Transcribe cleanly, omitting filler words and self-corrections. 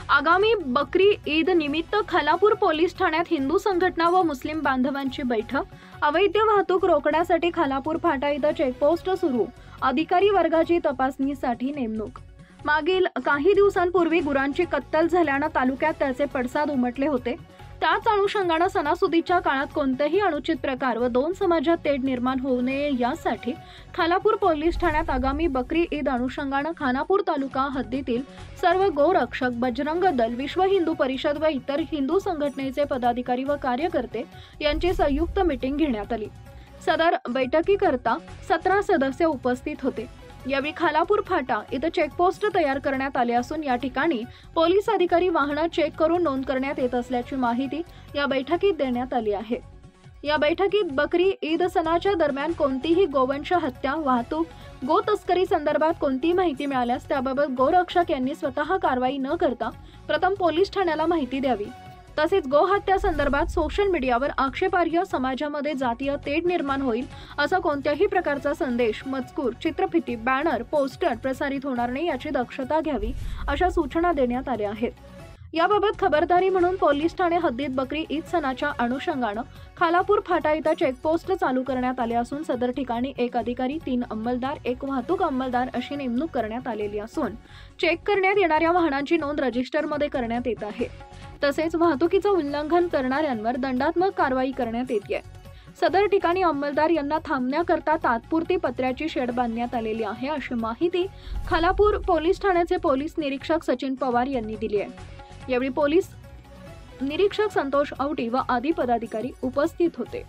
आगामी बकरी ईद निमित्त खालापूर पोलीस ठाण्यात हिंदू संघटना व मुस्लिम बांधवांची बैठक. अवैध वाहतूक रोखण्यासाठी खालापूर फाटा इथं चेकपोस्ट सुरू. अधिकारी वर्गाची तपासणीसाठी नेमणूक. मागील काही दिवसांपूर्वी गुरांची कत्तल झाल्यानं तालुक्यात त्याचे पडसाद उमटले होते. त्याच अनुषंगानं सणासुदीच्या काळात कोणतेही अनुचित प्रकार व दोन समाजात तेढ निर्माण होऊ नये यासाठी खालापूर पोलीस ठाण्यात आगामी बकरी ईद अनुषंगानं खानापूर तालुका हद्दीतील सर्व गोरक्षक, बजरंग दल, विश्व हिंदू परिषद व इतर हिंदू संघटनेचे पदाधिकारी व कार्यकर्ते यांची संयुक्त मीटिंग घेण्यात आली. सदर बैठकीकरता 17 सदस्य उपस्थित होते. यावेळी खालापूर फाटा इथं चेकपोस्ट तयार करण्यात आले असून या ठिकाणी पोलीस अधिकारी वाहनं चेक करून नोंद करण्यात येत असल्याची माहिती या बैठकीत देण्यात आली आहे. या बैठकीत बकरी ईद सणाच्या दरम्यान कोणतीही गोवंश हत्या, वाहतूक, गो तस्करी संदर्भात कोणतीही माहिती मिळाल्यास त्याबाबत गोरक्षक यांनी स्वतः कारवाई न करता प्रथम पोलीस ठाण्याला माहिती द्यावी. तसेच गोहत्या संदर्भात सोशल मीडियावर आक्षेपार्ह, समाजामध्ये जातीय तेढ निर्माण होईल असा कोणत्याही प्रकारचा संदेश, मजकूर, चित्रफिती, बॅनर, पोस्टर प्रसारित होणार नाही याची दक्षता घ्यावी अशा सूचना देण्यात आल्या आहेत. याबाबत खबरदारी म्हणून पोलीस ठाणे हद्दीत बकरी ईद सणाच्या अनुषंगानं खालापूर फाटा इथं चेकपोस्ट चालू करण्यात आले असून सदर ठिकाणी 1 अधिकारी, 3 अंमलदार, 1 वाहतूक अंमलदार अशी नेमणूक करण्यात आलेली असून चेक करण्यात येणाऱ्या वाहनांची नोंद रजिस्टरमध्ये करण्यात येत आहे. तसेच वाहतुकीचं उल्लंघन करणाऱ्यांवर दंडात्मक कारवाई करण्यात येते. सदर ठिकाणी अंमलदार यांना थांबण्याकरता तात्पुरती पत्र्याची शेड बांधण्यात आलेली आहे अशी माहिती खालापूर पोलीस ठाण्याचे पोलीस निरीक्षक सचिन पवार यांनी दिली आहे. यावेळी पोलीस निरीक्षक संतोष औटी व आदी पदाधिकारी उपस्थित होते.